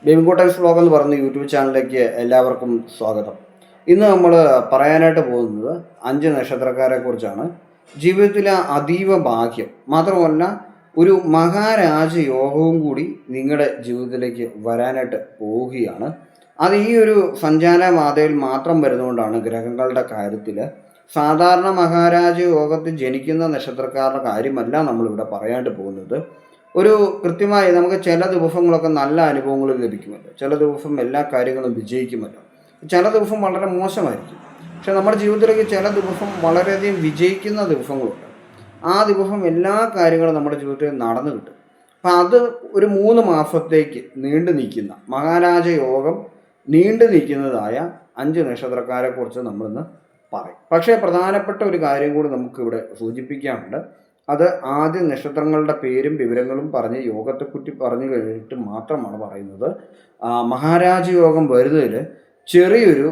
ബേബിൻകോട്ടൻസ് vlog എന്ന് പറയുന്ന YouTube ചാനലിലേക്ക് എല്ലാവർക്കും സ്വാഗതം. ഇന്ന് നമ്മൾ പറയാനായിട്ട് പോകുന്നത് 5 നക്ഷത്രക്കാരെ കുറിച്ചാണ്. ജീവിതത്തിലെ അതീവ ഭാഗ്യം മാത്രമല്ല ഒരു മഹാരാജ യോഗവും കൂടി നിങ്ങളുടെ ജീവിതത്തിലേക്ക് വരാനായിട്ട് പോവുകയാണ്. അത് ഈ ഒരു സഞ്ചാരപാതയിൽ മാത്രം വരുന്നതുകൊണ്ടാണ് ഗ്രഹങ്ങളുടെ കാര്യത്തിൽ സാധാരണ മഹാരാജ യോഗത്തിൽ ജനിക്കുന്ന നക്ഷത്രക്കാരുടെ കാര്യമല്ല നമ്മളിവിടെ പറയാനായിട്ട് പോകുന്നത്. ഒരു കൃത്യമായി നമുക്ക് ചില ദിവസങ്ങളൊക്കെ നല്ല അനുഭവങ്ങൾ ലഭിക്കുമല്ലോ, ചില ദിവസം എല്ലാ കാര്യങ്ങളും വിജയിക്കുമല്ലോ, ചില ദിവസം വളരെ മോശമായിരിക്കും. പക്ഷെ നമ്മുടെ ജീവിതത്തിലേക്ക് ചില ദിവസം വളരെയധികം വിജയിക്കുന്ന ദിവസങ്ങളുണ്ട്. ആ ദിവസം എല്ലാ കാര്യങ്ങളും നമ്മുടെ ജീവിതത്തിൽ നടന്നു കിട്ടും. അപ്പം അത് ഒരു 3 മാസത്തേക്ക് നീണ്ടു നിൽക്കുന്ന മഹാരാജ യോഗം നീണ്ടു നിൽക്കുന്നതായ 5 നക്ഷത്രക്കാരെ കുറിച്ച് നമ്മളിന്ന് പറയും. പക്ഷേ പ്രധാനപ്പെട്ട ഒരു കാര്യം കൂടി നമുക്കിവിടെ സൂചിപ്പിക്കാനുണ്ട്. അത് ആദ്യ നക്ഷത്രങ്ങളുടെ പേരും വിവരങ്ങളും പറഞ്ഞ് യോഗത്തെക്കുറിച്ച് പറഞ്ഞു കഴിഞ്ഞിട്ട് മാത്രമാണ് പറയുന്നത്. മഹാരാജ യോഗം വരുന്നതിൽ ചെറിയൊരു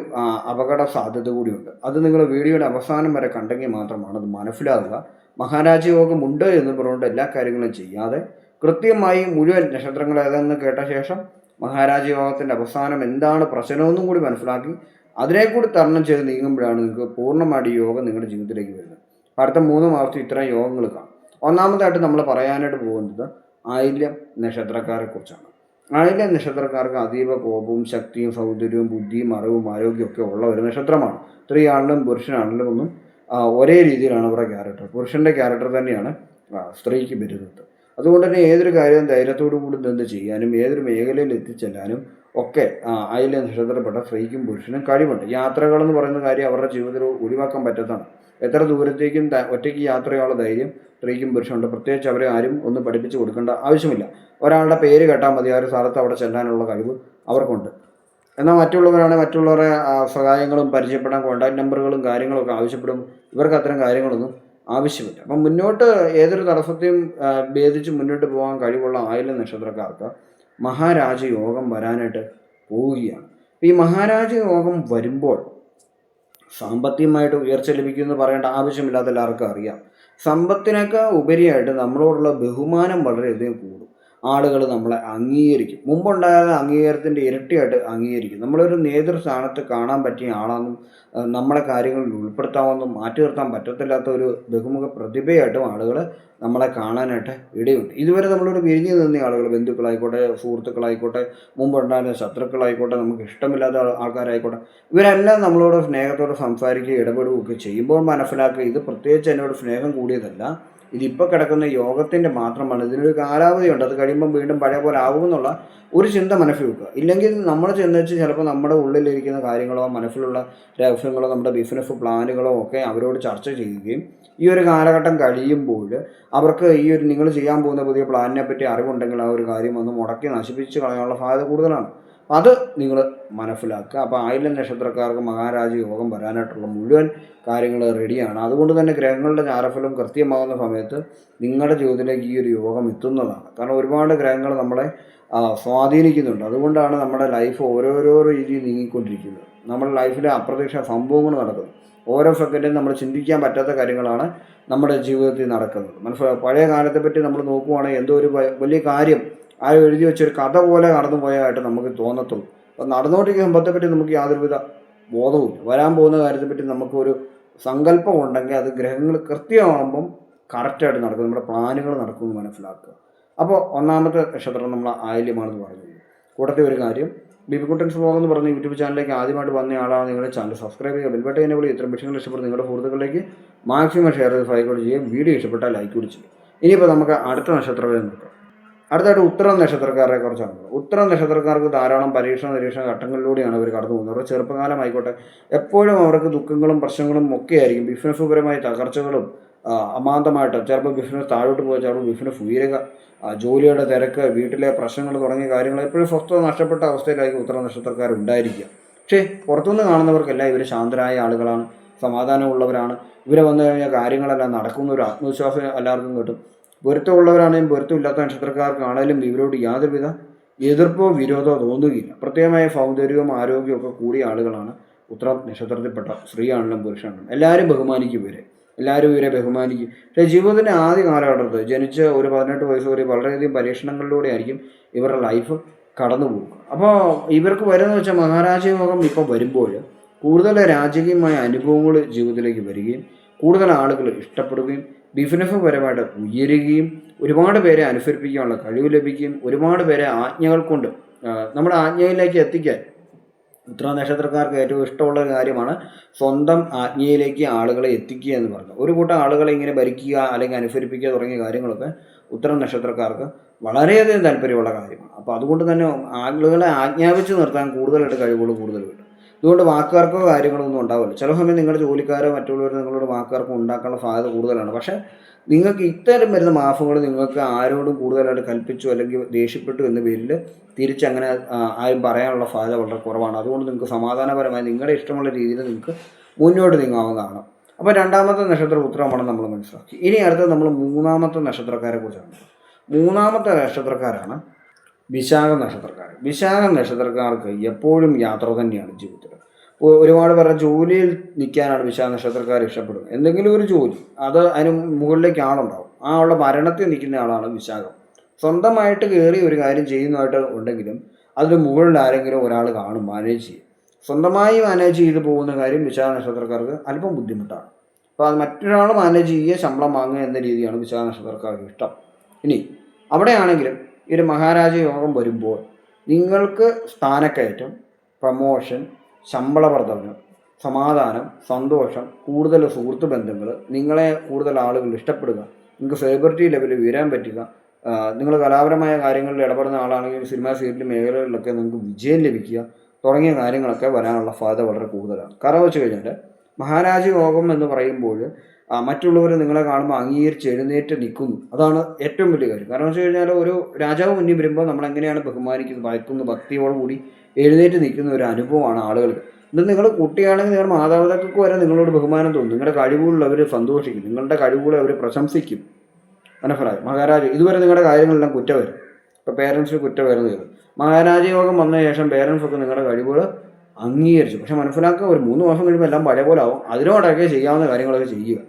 അപകട സാധ്യത കൂടിയുണ്ട്. അത് നിങ്ങൾ വീഡിയോയുടെ അവസാനം വരെ കണ്ടെങ്കിൽ മാത്രമാണ് അത് മനസ്സിലാവുക. മഹാരാജ യോഗം ഉണ്ട് എന്ന് പറഞ്ഞുകൊണ്ട് എല്ലാ കാര്യങ്ങളും ചെയ്യാതെ കൃത്യമായി മുഴുവൻ നക്ഷത്രങ്ങൾ ഏതെന്ന് കേട്ട ശേഷം മഹാരാജ യോഗത്തിൻ്റെ അവസാനം എന്താണ് പ്രശ്നമെന്നും കൂടി മനസ്സിലാക്കി അതിനെ കൂടി തരണം ചെയ്ത് നീങ്ങുമ്പോഴാണ് നിങ്ങൾക്ക് പൂർണ്ണമായിട്ട് ഈ യോഗം നിങ്ങളുടെ ജീവിതത്തിലേക്ക് വരുന്നത്. അടുത്ത 3 മാസത്തിൽ ഇത്തരം യോഗങ്ങൾ കാണും. ഒന്നാമതായിട്ട് നമ്മൾ പറയാനായിട്ട് പോകുന്നത് ആയില്യം നക്ഷത്രക്കാരെ കുറിച്ചാണ്. ആയില്യം നക്ഷത്രക്കാർക്ക് അതീവ കോപവും ശക്തിയും സൗന്ദര്യവും ബുദ്ധിയും അറിവും ആരോഗ്യവും ഒക്കെ ഉള്ള ഒരു നക്ഷത്രമാണ്. സ്ത്രീയാണെങ്കിലും പുരുഷനാണെങ്കിലും ഒന്നും ഒരേ രീതിയിലാണ് അവരുടെ ക്യാരക്ടർ. പുരുഷൻ്റെ ക്യാരക്ടർ തന്നെയാണ് സ്ത്രീക്ക് വരുന്നത്. അതുകൊണ്ട് തന്നെ ഏതൊരു കാര്യവും ധൈര്യത്തോടു കൂടി നിന്ന് ചെയ്യാനും ഏതൊരു മേഖലയിൽ എത്തിച്ചെല്ലാനും ഒക്കെ ആയില്യം നക്ഷത്രപ്പെട്ട സ്ത്രീക്കും പുരുഷനും കഴിവുണ്ട്. യാത്രകളെന്ന് പറയുന്ന കാര്യം അവരുടെ ജീവിതത്തിൽ ഒഴിവാക്കാൻ പറ്റാത്തതാണ്. എത്ര ദൂരത്തേക്കും ഒറ്റയ്ക്ക് യാത്ര ചെയ്യാനുള്ള ധൈര്യം സ്ത്രീക്കും പുരുഷനുണ്ട്. പ്രത്യേകിച്ച് അവരെ ആരും ഒന്നും പഠിപ്പിച്ച് കൊടുക്കേണ്ട ആവശ്യമില്ല. ഒരാളുടെ പേര് കേട്ടാൽ മതി, ആ ഒരു സ്ഥലത്ത് അവിടെ ചെല്ലാനുള്ള കഴിവ് അവർക്കുണ്ട്. എന്നാൽ മറ്റുള്ളവരാണെങ്കിൽ മറ്റുള്ളവരെ സഹായങ്ങളും പരിചയപ്പെടാൻ കോൺടാക്ട് നമ്പറുകളും കാര്യങ്ങളൊക്കെ ആവശ്യപ്പെടും. ഇവർക്ക് അത്തരം കാര്യങ്ങളൊന്നും ആവശ്യമില്ല. അപ്പം മുന്നോട്ട് ഏതൊരു തടസ്സത്തെയും ഭേദിച്ച് മുന്നോട്ട് പോകാൻ കഴിവുള്ള ആയില്യം നക്ഷത്രക്കാർക്ക് മഹാരാജ യോഗം വരാനായിട്ട് പോവുകയാണ്. ഈ മഹാരാജ യോഗം വരുമ്പോൾ സാമ്പത്തികമായിട്ട് ഉയർച്ച ലഭിക്കുമെന്ന് പറയേണ്ട ആവശ്യമില്ലാത്ത എല്ലാവർക്കും അറിയാം. സമ്പത്തിനേക്കാൾ ഉപരിയായിട്ട് നമ്മളോടുള്ള ബഹുമാനം വളരെയധികം കൂടും. ആളുകൾ നമ്മളെ അംഗീകരിക്കും. മുമ്പുണ്ടായ അംഗീകാരത്തിൻ്റെ ഇരട്ടിയായിട്ട് അംഗീകരിക്കും. നമ്മളൊരു നേതൃസ്ഥാനത്ത് കാണാൻ പറ്റിയ ആളാണെന്നും നമ്മളെ കാര്യങ്ങളിൽ ഉൾപ്പെടുത്താമെന്നും മാറ്റി നിർത്താൻ പറ്റത്തില്ലാത്ത ഒരു ബഹുമുഖ പ്രതിഭയായിട്ടും ആളുകൾ നമ്മളെ കാണാനായിട്ട് ഇടയുണ്ട്. ഇതുവരെ നമ്മളോട് പിരിഞ്ഞു നിന്ന ആളുകൾ, ബന്ധുക്കളായിക്കോട്ടെ, സുഹൃത്തുക്കളായിക്കോട്ടെ, മുമ്പുണ്ടായിരുന്ന ശത്രുക്കളായിക്കോട്ടെ, നമുക്ക് ഇഷ്ടമില്ലാത്ത ആൾക്കാരായിക്കോട്ടെ, ഇവരെല്ലാം നമ്മളോട് സ്നേഹത്തോടെ സംസാരിക്കുകയും ഇടപെടുകയൊക്കെ ചെയ്യുമ്പോൾ മനസ്സിലാക്കുക ഇത് പ്രത്യേകിച്ച് എന്നോട് സ്നേഹം കൂടിയതല്ല, ഇതിപ്പോൾ കിടക്കുന്ന യോഗത്തിൻ്റെ മാത്രമാണ്. ഇതിനൊരു കാലാവധിയുണ്ട്. അത് കഴിയുമ്പം വീണ്ടും പഴയ പോലെ ആകുമെന്നുള്ള ഒരു ചിന്ത മനസ്സിൽ വെക്കുക. ഇല്ലെങ്കിൽ നമ്മൾ ചെന്ന് വെച്ച് ചിലപ്പോൾ നമ്മുടെ ഉള്ളിലിരിക്കുന്ന കാര്യങ്ങളോ മനസ്സിലുള്ള രഹസ്യങ്ങളോ നമ്മുടെ ബിസിനസ് പ്ലാനുകളോ ഒക്കെ അവരോട് ചർച്ച ചെയ്യുകയും ഈ ഒരു കാലഘട്ടം കഴിയുമ്പോൾ അവർക്ക് ഈ ഒരു നിങ്ങൾ ചെയ്യാൻ പോകുന്ന പുതിയ പ്ലാനിനെ പറ്റി അറിവുണ്ടെങ്കിൽ ആ ഒരു കാര്യം ഒന്ന് മുടക്കി നശിപ്പിച്ച് കളയാനുള്ള സാധ്യത കൂടുതലാണ്. അത് നിങ്ങൾ മനസ്സിലാക്കുക. അപ്പോൾ ആയില്യം നക്ഷത്രക്കാർക്ക് മഹാരാജ യോഗം വരാനായിട്ടുള്ള മുഴുവൻ കാര്യങ്ങൾ റെഡിയാണ്. അതുകൊണ്ട് തന്നെ ഗ്രഹങ്ങളുടെ ചാരഫലം കൃത്യമാകുന്ന സമയത്ത് നിങ്ങളുടെ ജീവിതത്തിലേക്ക് ഈ ഒരു യോഗം എത്തുന്നതാണ്. കാരണം ഒരുപാട് ഗ്രഹങ്ങൾ നമ്മളെ സ്വാധീനിക്കുന്നുണ്ട്. അതുകൊണ്ടാണ് നമ്മുടെ ലൈഫ് ഓരോരോ രീതിയിൽ നീങ്ങിക്കൊണ്ടിരിക്കുന്നത്. നമ്മുടെ ലൈഫിലെ അപ്രതീക്ഷിത സംഭവങ്ങൾ നടക്കുന്നു. ഓരോ സെക്കൻഡും നമ്മൾ ചിന്തിക്കാൻ പറ്റാത്ത കാര്യങ്ങളാണ് നമ്മുടെ ജീവിതത്തിൽ നടക്കുന്നത്. മനസ്സിലായി. പഴയ കാലത്തെപ്പറ്റി നമ്മൾ നോക്കുവാണെങ്കിൽ എന്തോ ഒരു വലിയ കാര്യം എഴുതി വെച്ചൊരു കഥ പോലെ നടന്നു പോയതായിട്ട് നമുക്ക് തോന്നത്തുള്ളൂ. അപ്പം നടന്നുകൊണ്ടിരിക്കുന്ന സംഭവത്തെപ്പറ്റി നമുക്ക് യാതൊരുവിധ ബോധവുമില്ല. വരാൻ പോകുന്ന കാര്യത്തെപ്പറ്റി നമുക്കൊരു സങ്കല്പം ഉണ്ടെങ്കിൽ അത് ഗ്രഹങ്ങൾ കൃത്യമാകുമ്പം കറക്റ്റായിട്ട് നടക്കും, നമ്മുടെ പ്ലാനുകൾ നടക്കുമെന്ന് മനസ്സിലാക്കുക. അപ്പോൾ ഒന്നാമത്തെ നക്ഷത്രം നമ്മൾ ആയില്യമാണെന്ന് പറയുന്നത്. കൂട്ടത്തിൽ ഒരു കാര്യം, ബേബിൻകോട്ടൻസ് വ്ലോഗ് എന്ന് പറഞ്ഞ യൂട്യൂബ് ചാനലിലേക്ക് ആദ്യമായിട്ട് വന്ന ആളാണ് നിങ്ങളുടെ ചാനൽ സബ്സ്ക്രൈബ് ചെയ്യുക, ബെൽബട്ടൺ എന്നെ വിളി. ഇത്തരം വിഷയങ്ങൾ ഇഷ്ടപ്പെടുന്ന നിങ്ങളുടെ സുഹൃത്തുക്കളിലേക്ക് മാക്സിമം ഷെയർ ചെയ്ത് ഫൈക്കോട് ചെയ്യുക. വീഡിയോ ഇഷ്ടപ്പെട്ടാൽ ലൈക്ക് കൂടി ചെയ്യും. ഇനിയിപ്പോൾ നമുക്ക് അടുത്ത നക്ഷത്രത്തെ നോക്കാം. അടുത്തായിട്ട് ഉത്തരം നക്ഷത്രക്കാരെ കുറിച്ചാണ്. ഉത്തരം നക്ഷത്രക്കാർക്ക് ധാരാളം നിരീക്ഷണ ഘട്ടങ്ങളിലൂടെയാണ് അവർ കടന്നു പോകുന്നത്. അവരുടെ ചെറുപ്പകാലമായിക്കോട്ടെ എപ്പോഴും അവർക്ക് ദുഃഖങ്ങളും പ്രശ്നങ്ങളും ഒക്കെ ആയിരിക്കും. ബിസിനസ്സുപരമായ തകർച്ചകളും അമാന്തമായിട്ട് ചിലപ്പോൾ ബിസിനസ് താഴോട്ട് പോയി, ചിലപ്പോൾ ബിസിനസ് ഉയരുക, ജോലിയുടെ തിരക്ക്, വീട്ടിലെ പ്രശ്നങ്ങൾ തുടങ്ങിയ കാര്യങ്ങൾ എപ്പോഴും സ്വസ്ഥത നഷ്ടപ്പെട്ട അവസ്ഥയിലായിരിക്കും ഉത്തരം നക്ഷത്രക്കാരുണ്ടായിരിക്കുക. പക്ഷേ പുറത്തുനിന്ന് കാണുന്നവർക്കെല്ലാം ഇവർ ശാന്തരായ ആളുകളാണ്, സമാധാനമുള്ളവരാണ്. ഇവരെ വന്നു കഴിഞ്ഞാൽ കാര്യങ്ങളെല്ലാം നടക്കുന്ന ഒരു ആത്മവിശ്വാസം എല്ലാവർക്കും കിട്ടും. പൊരുത്തമുള്ളവരാണെങ്കിലും പൊരുത്തമില്ലാത്ത നക്ഷത്രക്കാർക്കാണെങ്കിലും ഇവരോട് യാതൊരുവിധ എതിർപ്പോ വിരോധമോ തോന്നുകയില്ല. പ്രത്യേകമായ സൗന്ദര്യവും ആരോഗ്യവും ഒക്കെ കൂടിയ ആളുകളാണ് ഉത്തരം നക്ഷത്രത്തിൽപ്പെട്ട സ്ത്രീയാണെങ്കിലും പുരുഷനാണെങ്കിലും. എല്ലാവരും ബഹുമാനിക്കും ഇവരെ, എല്ലാവരും ഇവരെ ബഹുമാനിക്കും. പക്ഷേ ജീവിതത്തിൻ്റെ ആദ്യ കാലഘട്ടത്തിൽ ജനിച്ച് ഒരു 18 വയസ്സ് വരെ വളരെയധികം പരീക്ഷണങ്ങളിലൂടെ ആയിരിക്കും ഇവരുടെ ലൈഫ് കടന്നു പോകുക. അപ്പോൾ ഇവർക്ക് വരുന്നത് വെച്ചാൽ മഹാരാജയോഗം ഇപ്പോൾ വരുമ്പോൾ കൂടുതൽ രാജകീയമായ അനുഭവങ്ങൾ ജീവിതത്തിലേക്ക് വരികയും കൂടുതൽ ആളുകൾ ഇഷ്ടപ്പെടുകയും ബിസിനസ് പരമായിട്ട് ഉയരുകയും ഒരുപാട് പേരെ അനുസരിപ്പിക്കാനുള്ള കഴിവ് ലഭിക്കുകയും ഒരുപാട് പേരെ ആജ്ഞകൾ കൊണ്ട് നമ്മുടെ ആജ്ഞയിലേക്ക് എത്തിക്കാൻ ഉത്തര നക്ഷത്രക്കാർക്ക് ഏറ്റവും ഇഷ്ടമുള്ള ഒരു കാര്യമാണ് സ്വന്തം ആജ്ഞയിലേക്ക് ആളുകളെ എത്തിക്കുക എന്ന് പറഞ്ഞത്. ഒരു കൂട്ടം ആളുകളെ ഇങ്ങനെ ഭരിക്കുക അല്ലെങ്കിൽ അനുസരിപ്പിക്കുക തുടങ്ങിയ കാര്യങ്ങളൊക്കെ ഉത്തര നക്ഷത്രക്കാർക്ക് വളരെയധികം താല്പര്യമുള്ള കാര്യമാണ്. അപ്പോൾ അതുകൊണ്ട് തന്നെ ആളുകളെ ആജ്ഞാപിച്ച് നിർത്താൻ കൂടുതലായിട്ട് കഴിവുകൾ കൂടുതൽ കിട്ടും. ഇതുകൊണ്ട് വാക്കുകാർക്കോ കാര്യങ്ങളോ ഒന്നും ഉണ്ടാവില്ല. ചില സമയം നിങ്ങളുടെ ജോലിക്കാരോ മറ്റുള്ളവരോ നിങ്ങളോട് വാക്കുകാർക്കോ ഉണ്ടാക്കാനുള്ള സാധ്യത കൂടുതലാണ്. പക്ഷേ നിങ്ങൾക്ക് ഇത്തരം വരുന്ന മാഫുകൾ നിങ്ങൾക്ക് ആരോടും കൂടുതലായിട്ട് കൽപ്പിച്ചു അല്ലെങ്കിൽ ദേഷ്യപ്പെട്ടു എന്ന പേരിൽ തിരിച്ചങ്ങനെ ആരും പറയാനുള്ള സാധ്യത വളരെ കുറവാണ്. അതുകൊണ്ട് നിങ്ങൾക്ക് സമാധാനപരമായി നിങ്ങളുടെ ഇഷ്ടമുള്ള രീതിയിൽ നിങ്ങൾക്ക് മുന്നോട്ട് നീങ്ങാവുന്നതാണ്. അപ്പോൾ രണ്ടാമത്തെ നക്ഷത്ര ഉത്തരമാണെന്ന് നമ്മൾ മനസ്സിലാക്കി. ഇനി അടുത്തത് നമ്മൾ മൂന്നാമത്തെ നക്ഷത്രക്കാരെ കുറിച്ചാണ്. മൂന്നാമത്തെ നക്ഷത്രക്കാരാണ് വിശാഖ നക്ഷത്രക്കാർ. വിശാഖ നക്ഷത്രക്കാർക്ക് എപ്പോഴും യാത്ര തന്നെയാണ് ജീവിതത്തിൽ. ഒരുപാട് പേരുടെ ജോലിയിൽ നിൽക്കാനാണ് വിശാഖ നക്ഷത്രക്കാർ ഇഷ്ടപ്പെടുന്നത്. എന്തെങ്കിലും ഒരു ജോലി അത് അതിന് മുകളിലേക്ക് ആളുണ്ടാവും. ആ ഉള്ള മരണത്തിൽ നിൽക്കുന്ന ആളാണ് വിശാഖം. സ്വന്തമായിട്ട് കയറി ഒരു കാര്യം ചെയ്യുന്നതായിട്ട് ഉണ്ടെങ്കിലും അതിന് മുകളിൽ ആരെങ്കിലും ഒരാൾ കാണും മാനേജ് ചെയ്യും. സ്വന്തമായി മാനേജ് ചെയ്ത് പോകുന്ന കാര്യം വിശാഖ നക്ഷത്രക്കാർക്ക് അല്പം ബുദ്ധിമുട്ടാണ്. അപ്പോൾ അത് മറ്റൊരാൾ മാനേജ് ചെയ്യുക ശമ്പളം വാങ്ങുക എന്ന രീതിയാണ് വിശാഖ നക്ഷത്രക്കാർക്ക് ഇഷ്ടം. ഇനി അവിടെയാണെങ്കിലും ഈ ഒരു മഹാരാജ യോഗം വരുമ്പോൾ നിങ്ങൾക്ക് സ്ഥാനക്കയറ്റം, പ്രമോഷൻ, ശമ്പള വർധനം, സമാധാനം, സന്തോഷം, കൂടുതൽ സുഹൃത്ത് ബന്ധങ്ങൾ, നിങ്ങളെ കൂടുതൽ ആളുകൾ ഇഷ്ടപ്പെടുക, നിങ്ങൾക്ക് സെലിബ്രിറ്റി ലെവലിൽ ഉയരാൻ പറ്റുക, നിങ്ങൾ കലാപരമായ കാര്യങ്ങളിൽ ഇടപെടുന്ന ആളാണെങ്കിൽ സിനിമ സീരിയൽ മേഖലകളിലൊക്കെ നിങ്ങൾക്ക് വിജയം ലഭിക്കുക തുടങ്ങിയ കാര്യങ്ങളൊക്കെ വരാനുള്ള സാധ്യത വളരെ കൂടുതലാണ്. കാരണം വെച്ച് കഴിഞ്ഞാൽ മഹാരാജ യോഗം എന്ന് പറയുമ്പോൾ മറ്റുള്ളവർ നിങ്ങളെ കാണുമ്പോൾ അംഗീകരിച്ച് എഴുന്നേറ്റ് നിൽക്കുന്നു. അതാണ് ഏറ്റവും വലിയ കാര്യം. കാരണം വെച്ച് കഴിഞ്ഞാൽ ഒരു രാജാവ് മുന്നിൽ വരുമ്പോൾ നമ്മൾ എങ്ങനെയാണ് ബഹുമാനിക്കുന്നത്, ഭയക്കുന്നു, ഭക്തിയോടുകൂടി എഴുന്നേറ്റ് നിൽക്കുന്ന ഒരു അനുഭവമാണ് ആളുകൾക്ക്. ഇത് നിങ്ങൾ കുട്ടിയാണെങ്കിൽ നിങ്ങളുടെ മാതാപിതാക്കൾക്ക് വരെ നിങ്ങളോട് ബഹുമാനം തോന്നും. നിങ്ങളുടെ കഴിവുകളിൽ അവർ സന്തോഷിക്കും, നിങ്ങളുടെ കഴിവുകളെ അവർ പ്രശംസിക്കും. മനസ്സിലായി? മഹാരാജ ഇതുവരെ നിങ്ങളുടെ കാര്യങ്ങളെല്ലാം കുറ്റം വരും. ഇപ്പോൾ പേരൻസിന് കുറ്റം വരുന്നത് മഹാരാജയോഗം വന്ന ശേഷം പേരൻസൊക്കെ നിങ്ങളുടെ കഴിവുകൾ അംഗീകരിച്ചു. പക്ഷെ മനസ്സിലാക്കുക, ഒരു 3 മാസം കഴിയുമ്പോൾ എല്ലാം പഴയ പോലെ ആവും. അതിനോടൊക്കെ ചെയ്യാവുന്ന കാര്യങ്ങളൊക്കെ ചെയ്യുക.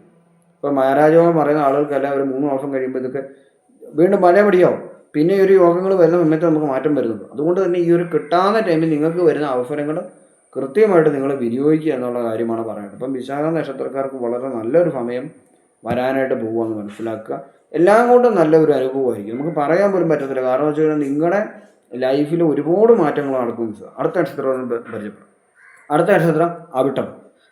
ഇപ്പോൾ മഹാരാജയോഗം പറയുന്ന ആളുകൾക്കെല്ലാം ഒരു 3 മാസം കഴിയുമ്പോൾ ഇതൊക്കെ വീണ്ടും പഴയപടിയാവും. പിന്നെ ഈ ഒരു യോഗങ്ങൾ വരുന്ന സമയത്ത് നമുക്ക് മാറ്റം വരുന്നുണ്ട്. അതുകൊണ്ട് തന്നെ ഈ ഒരു കിട്ടാവുന്ന ടൈമിൽ നിങ്ങൾക്ക് വരുന്ന അവസരങ്ങൾ കൃത്യമായിട്ട് നിങ്ങൾ വിനിയോഗിക്കുക എന്നുള്ള കാര്യമാണ് പറയുന്നത്. അപ്പം വിശാഖ നക്ഷത്രക്കാർക്ക് വളരെ നല്ലൊരു സമയം വരാനായിട്ട് പോകുമെന്ന് മനസ്സിലാക്കുക. എല്ലാം കൊണ്ടും നല്ലൊരു അനുഭവമായിരിക്കും. നമുക്ക് പറയാൻ പോലും പറ്റത്തില്ല. കാരണം വെച്ച് കഴിഞ്ഞാൽ നിങ്ങളുടെ ലൈഫിൽ ഒരുപാട് മാറ്റങ്ങൾ നടക്കും. അടുത്ത നക്ഷത്രം പരിചയപ്പെടും. അടുത്ത നക്ഷത്രം അവിട്ടം.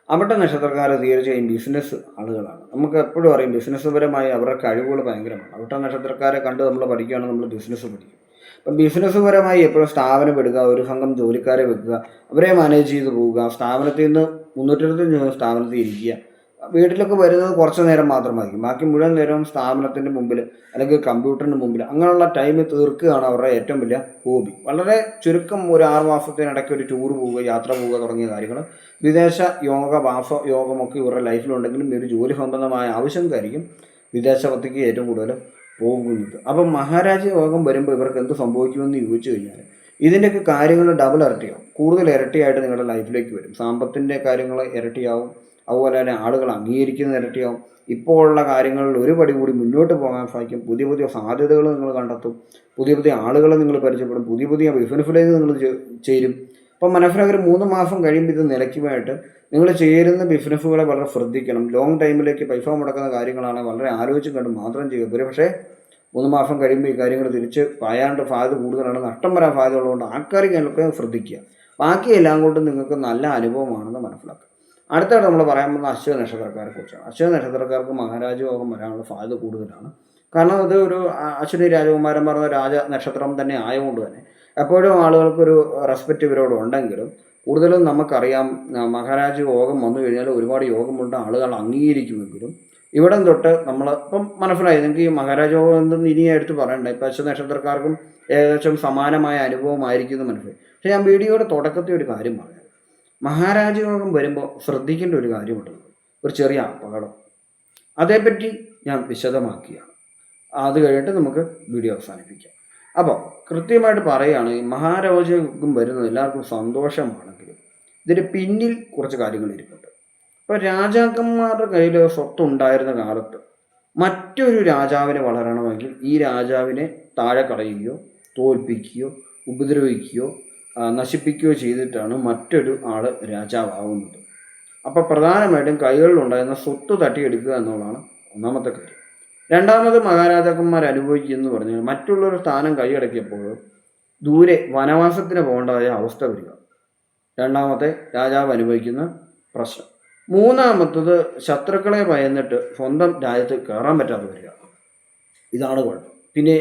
അവിട്ട നക്ഷത്രക്കാർ തീർച്ചയായും ബിസിനസ് ആളുകളാണ്. നമുക്ക് എപ്പോഴും അറിയാം ബിസിനസ് പരമായി അവരുടെ കഴിവുകൾ ഭയങ്കരമാണ്. അവിട്ട നക്ഷത്രക്കാരെ കണ്ട് നമ്മൾ പഠിക്കുകയാണെങ്കിൽ നമ്മൾ ബിസിനസ് പഠിക്കും. അപ്പം ബിസിനസ് പരമായി എപ്പോഴും സ്ഥാപനം എടുക്കുക, ഒരു സംഘം ജോലിക്കാരെ വെക്കുക, അവരെ മാനേജ് ചെയ്ത് പോവുക, സ്ഥാപനത്തിൽ നിന്ന് 325 സ്ഥാപനത്തിൽ ഇരിക്കുക. വീട്ടിലൊക്കെ വരുന്നത് കുറച്ച് നേരം മാത്രമായിരിക്കും. ബാക്കി മുഴുവൻ നേരവും സ്ഥാപനത്തിൻ്റെ മുമ്പിൽ അല്ലെങ്കിൽ കമ്പ്യൂട്ടറിൻ്റെ മുമ്പിൽ അങ്ങനെയുള്ള ടൈം തീർക്കുകയാണ് അവരുടെ ഏറ്റവും വലിയ ഹോബി. വളരെ ചുരുക്കം ഒരു 6 മാസത്തിനിടയ്ക്ക് ഒരു ടൂർ പോവുക, യാത്ര പോവുക തുടങ്ങിയ കാര്യങ്ങൾ, വിദേശ യോഗ, വാസ യോഗമൊക്കെ ഇവരുടെ ലൈഫിലുണ്ടെങ്കിലും ഒരു ജോലി സംബന്ധമായ ആവശ്യങ്ങൾക്കായിരിക്കും വിദേശത്തേക്ക് ഏറ്റവും കൂടുതൽ പോകുന്നത്. അപ്പം മഹാരാജ യോഗം വരുമ്പോൾ ഇവർക്ക് എന്ത് സംഭവിക്കുമെന്ന് ചോദിച്ചു കഴിഞ്ഞാൽ ഇതിൻ്റെയൊക്കെ കാര്യങ്ങൾ ഡബിൾ ഇരട്ടിയാവും, കൂടുതൽ ഇരട്ടിയായിട്ട് നിങ്ങളുടെ ലൈഫിലേക്ക് വരും. സാമ്പത്തിൻ്റെ കാര്യങ്ങൾ ഇരട്ടിയാവും, അതുപോലെ തന്നെ ആളുകൾ അംഗീകരിക്കുന്ന ഇരട്ടിയാവും. ഇപ്പോൾ ഉള്ള കാര്യങ്ങളിൽ ഒരു പടി കൂടി മുന്നോട്ട് പോകാൻ സാധിക്കും. പുതിയ പുതിയ സാധ്യതകൾ നിങ്ങൾ കണ്ടെത്തും, പുതിയ പുതിയ ആളുകളെ നിങ്ങൾ പരിചയപ്പെടും, പുതിയ പുതിയ ബിസിനസ്സിലേക്ക് നിങ്ങൾ ചേരും. അപ്പം മനസ്സിലാക്കി 3 മാസം കഴിയുമ്പോൾ ഇത് നിലയ്ക്കുമായിട്ട് നിങ്ങൾ ചേരുന്ന ബിസിനസ്സുകളെ വളരെ ശ്രദ്ധിക്കണം. ലോങ് ടൈമിലേക്ക് പൈസ മുടക്കുന്ന കാര്യങ്ങളാണ് വളരെ ആലോചിച്ച് കണ്ട് മാത്രം ചെയ്യുക. ഒരു പക്ഷേ 3 മാസം കഴിയുമ്പോൾ ഈ കാര്യങ്ങൾ തിരിച്ച് പായാണ്ട് സാധ്യത കൂടുതലാണ്, നഷ്ടം വരാൻ സാധ്യത ഉള്ളതുകൊണ്ട് ആ കാര്യങ്ങളൊക്കെ ശ്രദ്ധിക്കുക. ബാക്കി എല്ലാം കൊണ്ടും നിങ്ങൾക്ക് നല്ല അനുഭവമാണെന്ന് മനസ്സിലാക്കുക. അടുത്തായിട്ട് നമ്മൾ പറയാൻ പോകുന്ന അശ്വ നക്ഷത്രക്കാരെ കുറിച്ചാണ്. അശ്വ നക്ഷത്രക്കാർക്ക് മഹാരാജ യോഗം വരാനുള്ള സാധ്യത കൂടുതലാണ്. കാരണം അത് ഒരു അശ്വനി രാജകുമാരൻ പറഞ്ഞ രാജ നക്ഷത്രം തന്നെ ആയതുകൊണ്ട് തന്നെ എപ്പോഴും ആളുകൾക്കൊരു റെസ്പെക്റ്റ് ഇവരോട് ഉണ്ടെങ്കിലും കൂടുതലും നമുക്കറിയാം മഹാരാജ യോഗം വന്നു കഴിഞ്ഞാൽ ഒരുപാട് യോഗമുണ്ട്, ആളുകൾ അംഗീകരിക്കുമെങ്കിലും ഇവിടം തൊട്ട് നമ്മൾ ഇപ്പം മനസ്സിലായി. നിങ്ങൾക്ക് ഈ മഹാരാജ യോഗം എന്തെന്ന് ഇനി എടുത്ത് പറയണ്ട. ഇപ്പം അശ്വ നക്ഷത്രക്കാർക്കും ഏകദേശം സമാനമായ അനുഭവമായിരിക്കും എന്ന് മനസ്സിലായി. പക്ഷേ ഞാൻ വീഡിയോയുടെ തുടക്കത്തിൽ ഒരു കാര്യം പറയാം. മഹാരാജയോഗം വരുമ്പോൾ ശ്രദ്ധിക്കേണ്ട ഒരു കാര്യമുണ്ട്, ഒരു ചെറിയ അപകടം. അതേപ്പറ്റി ഞാൻ വിശദമാക്കിയാണ്. അത് കഴിഞ്ഞിട്ട് നമുക്ക് വീഡിയോ അവസാനിപ്പിക്കാം. അപ്പോൾ കൃത്യമായിട്ട് പറയുകയാണ്, ഈ മഹാരാജയോഗം വരുന്നത് എല്ലാവർക്കും സന്തോഷമാണെങ്കിലും ഇതിൻ്റെ പിന്നിൽ കുറച്ച് കാര്യങ്ങൾ ഇരിപ്പുണ്ട്. ഇപ്പോൾ രാജാക്കന്മാരുടെ കയ്യിൽ സ്വത്തുണ്ടായിരുന്ന കാലത്ത് മറ്റൊരു രാജാവിനെ വളരണമെങ്കിൽ ഈ രാജാവിനെ താഴെ കളയുകയോ തോൽപ്പിക്കുകയോ ഉപദ്രവിക്കുകയോ നശിപ്പിക്കുകയോ ചെയ്തിട്ടാണ് മറ്റൊരു ആൾ രാജാവാകുന്നത്. അപ്പോൾ പ്രധാനമായിട്ടും കൈകളിലുണ്ടായിരുന്ന സ്വത്ത് തട്ടിയെടുക്കുക എന്നുള്ളതാണ് ഒന്നാമത്തെ കാര്യം. രണ്ടാമത് മഹാരാജാക്കന്മാർ അനുഭവിക്കുന്നു പറഞ്ഞാൽ മറ്റുള്ളൊരു സ്ഥാനം കൈയടക്കിയപ്പോൾ ദൂരെ വനവാസത്തിന് പോകേണ്ടതായ അവസ്ഥ വരിക. രണ്ടാമത്തെ രാജാവ് അനുഭവിക്കുന്ന പ്രശ്നം. മൂന്നാമത്തത് ശത്രുക്കളെ ഭയന്നിട്ട് സ്വന്തം രാജ്യത്ത് കയറാൻ പറ്റാതെ വരിക. ഇതാണ് കുഴപ്പം. പിന്നെ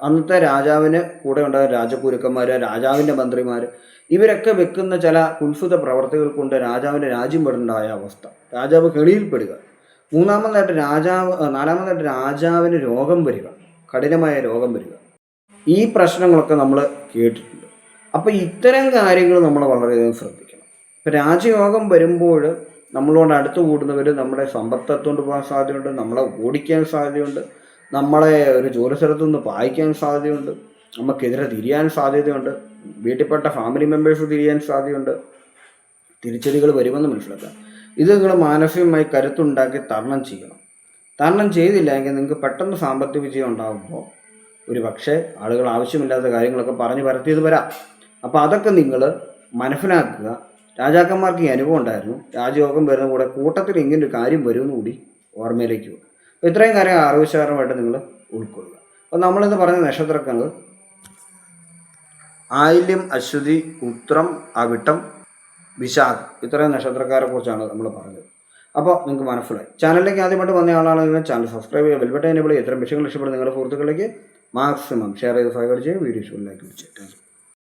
അന്നത്തെ രാജാവിന് കൂടെ ഉണ്ടായ രാജകുരുക്കന്മാർ, രാജാവിൻ്റെ മന്ത്രിമാർ, ഇവരൊക്കെ വെക്കുന്ന ചില കുൽസിത പ്രവർത്തികൾ കൊണ്ട് രാജാവിൻ്റെ രാജ്യം വിടേണ്ടതായ അവസ്ഥ, രാജാവ് കെണിയിൽപ്പെടുക. നാലാമതായിട്ട് രാജാവിന് രോഗം വരിക, കഠിനമായ രോഗം വരിക. ഈ പ്രശ്നങ്ങളൊക്കെ നമ്മൾ കേട്ടിട്ടുണ്ട്. അപ്പോൾ ഇത്തരം കാര്യങ്ങൾ നമ്മൾ വളരെയധികം ശ്രദ്ധിക്കണം. ഇപ്പം രാജയോഗം വരുമ്പോൾ നമ്മളോട് അടുത്ത് കൂടുന്നവർ നമ്മുടെ സമ്പത്തെത്തുകൊണ്ട് പോകാൻ സാധ്യതയുണ്ട്, നമ്മളെ ഓടിക്കാൻ സാധ്യതയുണ്ട്, നമ്മളെ ഒരു ജോലി സ്ഥലത്തു നിന്ന് പായിക്കാൻ സാധ്യതയുണ്ട്, നമുക്കെതിരെ തിരിയാൻ സാധ്യതയുണ്ട്, വീട്ടിൽപ്പെട്ട ഫാമിലി മെമ്പേഴ്സ് തിരിയാൻ സാധ്യതയുണ്ട്. തിരിച്ചടികൾ വരുമെന്ന് മനസ്സിലാക്കാം. ഇത് നിങ്ങൾ മാനസികമായി കരുത്തുണ്ടാക്കി തരണം ചെയ്യണം. തരണം ചെയ്തില്ല എങ്കിൽ നിങ്ങൾക്ക് പെട്ടെന്ന് സാമ്പത്തിക വിജയം ഉണ്ടാകുമ്പോൾ ഒരു പക്ഷേ ആളുകൾ ആവശ്യമില്ലാത്ത കാര്യങ്ങളൊക്കെ പറഞ്ഞ് പരത്തിയത് വരാം. അപ്പോൾ അതൊക്കെ നിങ്ങൾ മനസ്സിലാക്കുക. രാജാക്കന്മാർക്ക് ഈ അനുഭവം ഉണ്ടായിരുന്നു. രാജയോഗം വരുന്ന കൂടെ കൂട്ടത്തിൽ ഇങ്ങനൊരു കാര്യം വരുമെന്ന് കൂടി ഓർമ്മയിലേക്ക് വരും. അപ്പോൾ ഇത്രയും കാര്യം ആവശ്യകരമായിട്ട് നിങ്ങൾ ഉൾക്കൊള്ളുക. അപ്പോൾ നമ്മളിന്ന് പറഞ്ഞ നക്ഷത്രങ്ങൾ ആയില്യം, അശ്വതി, ഉത്രം, അവിട്ടം, വിശാഖം, ഇത്രയും നക്ഷത്രക്കാരെ കുറിച്ചാണ് നമ്മൾ പറഞ്ഞത്. അപ്പോൾ നിങ്ങൾക്ക് മനസ്സിലായി. ചാനലിലേക്ക് ആദ്യമായിട്ട് വന്ന ആളാണെങ്കിൽ ചാനൽ സബ്സ്ക്രൈബ് ചെയ്യുക, ബെൽ ബട്ടൺ എനേബിൾ ചെയ്യുക. ഇത്തരം വിഷയങ്ങൾ ഇഷ്ടപ്പെടുന്ന നിങ്ങളുടെ സുഹൃത്തുക്കളിലേക്ക് മാക്സിമം ഷെയർ ചെയ്ത് ഫോർവേഡ് ചെയ്യുക, വീഡിയോസ് ലൈക്ക് ചെയ്യുക.